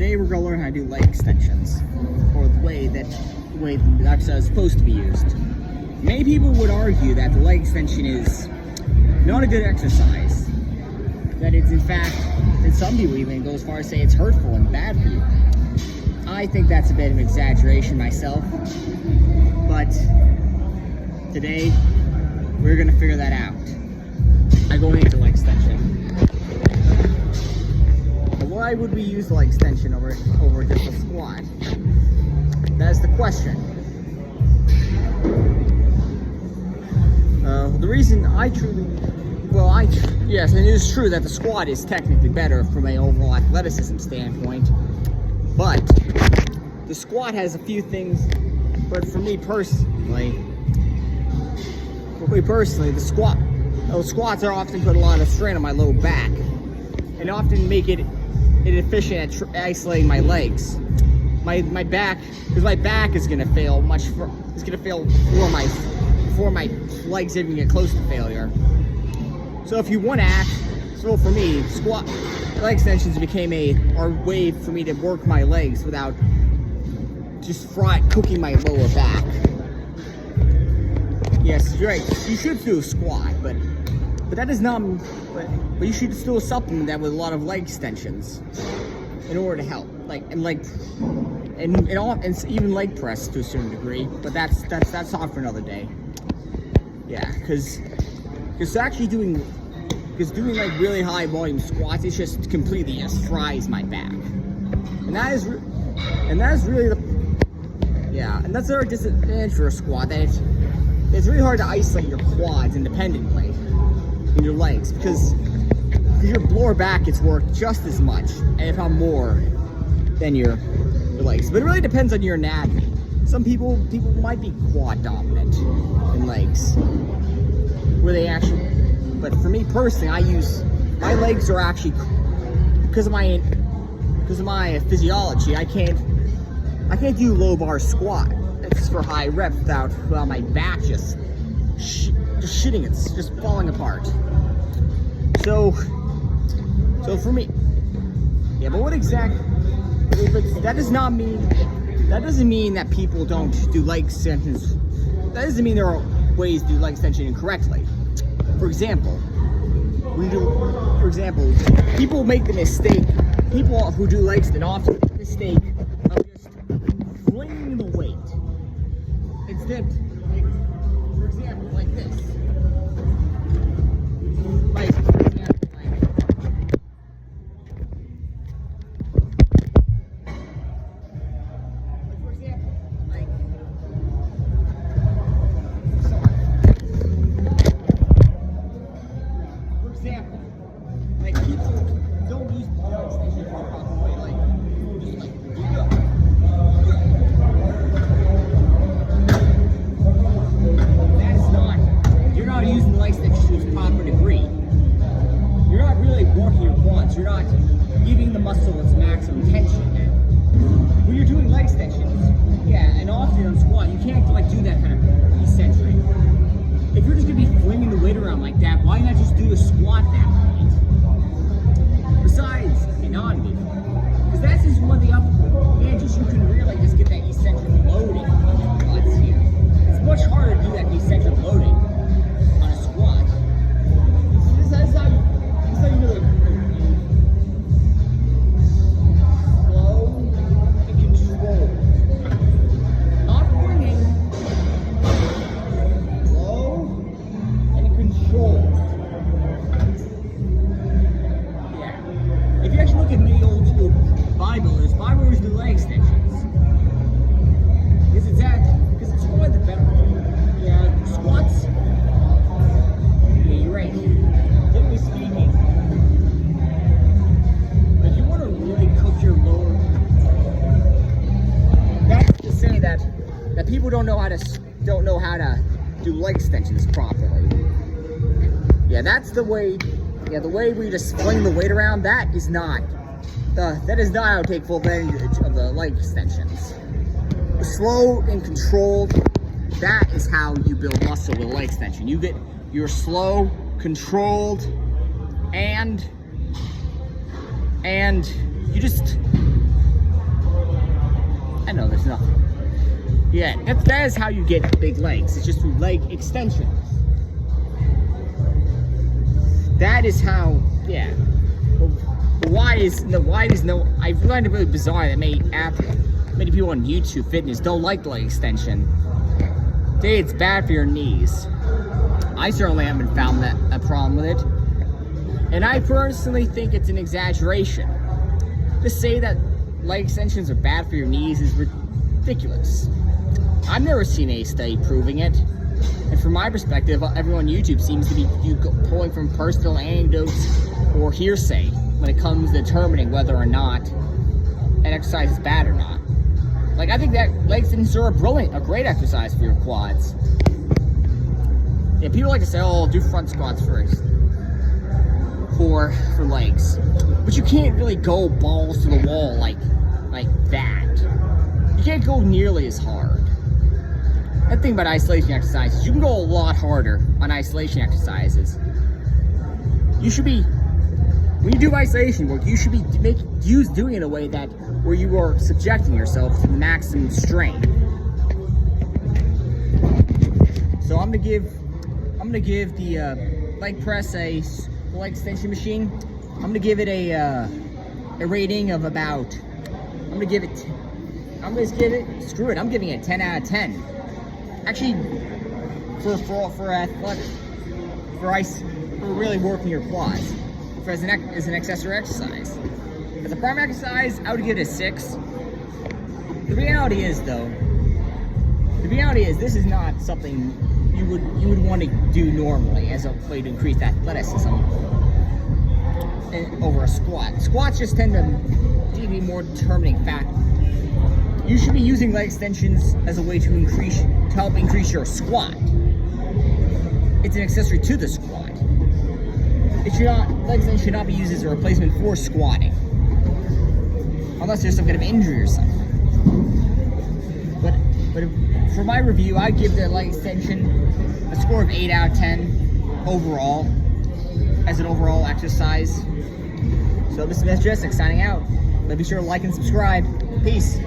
today we're gonna learn how to do leg extensions, or the way that the exercise is supposed to be used. Many people would argue that the leg extension is not a good exercise. That it's in fact, and some people even go as far as say it's hurtful and bad for you. I think that's a bit of an exaggeration myself, but today we're gonna figure that out. I go into leg extension. Why would we use the leg extension over just a squat? That's the question. The reason yes, and it is true that the squat is technically better from an overall athleticism standpoint, but the squat has a few things, but for me personally, the squats are often put a lot of strain on my low back, and often make it inefficient at isolating my legs. My back, because my back is gonna fail before my legs even get close to failure. So if you want to so for me, leg extensions became a way for me to work my legs without just cooking my lower back. Yes, you're right. You should do a squat, but that does not. But you should still supplement that with a lot of leg extensions in order to help, and even leg press to a certain degree. But that's off for another day. Yeah, because doing like really high volume squats, it just completely tries my back, and that's really and that's our disadvantage for a squat. That it's really hard to isolate your quads independently in your legs because your lower back gets worked just as much, and if not more, than your legs. But it really depends on your anatomy. Some people might be quad dominant in legs, where they actually. But for me personally, my legs are actually, because of my physiology, I can't do low bar squat. It's for high reps without my back just shitting. It's just falling apart. So for me, yeah. But what exactly? But that doesn't mean that people don't do leg extensions. That doesn't mean there are ways to do leg extension incorrectly. For example, people make the mistake. People who do leg extension often make the mistake of just flinging the weight instead. For example, like this. You're not giving the muscle its maximum tension. When you're doing leg extensions, and often on squat, you can't do that kind of eccentric. If you're just gonna be flinging the weight around like that, why not just do a squat that way? Besides anatomy, because that's just one of the advantages. You can really just get that eccentric loading on the quads here. It's much harder to do that eccentric loading on a squat. That's how you really. Bodybuilders do leg extensions. Because it's one of the better. Squats. Yeah, you're right. Typically speaking, if you want to really cook your lower, that's to say that people don't know how to do leg extensions properly. Yeah, that's the way. Yeah, the way we just fling the weight around, that is not how to take full advantage of the leg extensions. Slow and controlled, that is how you build muscle with a leg extension. You're slow, controlled, and you just I know there's nothing. Yeah, that is how you get big legs. It's just through leg extensions. That is how, yeah. Why is no? I find it really bizarre that many people on YouTube Fitness don't like the leg extension. It's bad for your knees. I certainly haven't found that a problem with it, and I personally think it's an exaggeration. To say that leg extensions are bad for your knees is ridiculous. I've never seen a study proving it, and from my perspective, everyone on YouTube seems to be pulling from personal anecdotes or hearsay when it comes to determining whether or not an exercise is bad or not. Like, I think that leg extensions are a great exercise for your quads. Yeah, people like to say, "Oh, do front squats first for legs," but you can't really go balls to the wall like that. You can't go nearly as hard. That thing about isolation exercises, you can go a lot harder on isolation exercises. You should be, when you do isolation work, you should be doing it in a way that where you are subjecting yourself to the maximum strain. So I'm gonna give the leg press a leg extension machine. I'm gonna give it a rating of about. I'm gonna give it. Screw it. I'm giving it a 10 out of 10. Actually, for athletic, for really working your quads, as an accessory exercise. As a primary exercise, I would give it a 6. The reality is, this is not something you would want to do normally as a way to increase athleticism over a squat. Squats just tend to be more determining factor. You should be using leg extensions as a way to help increase your squat. It's an accessory to the squat. Leg extension should not be used as a replacement for squatting, unless there's some kind of injury or something. But for my review, I give the leg extension a score of 8 out of 10 overall, as an overall exercise. So this is Mr. Jessic signing out. Be sure to like and subscribe. Peace.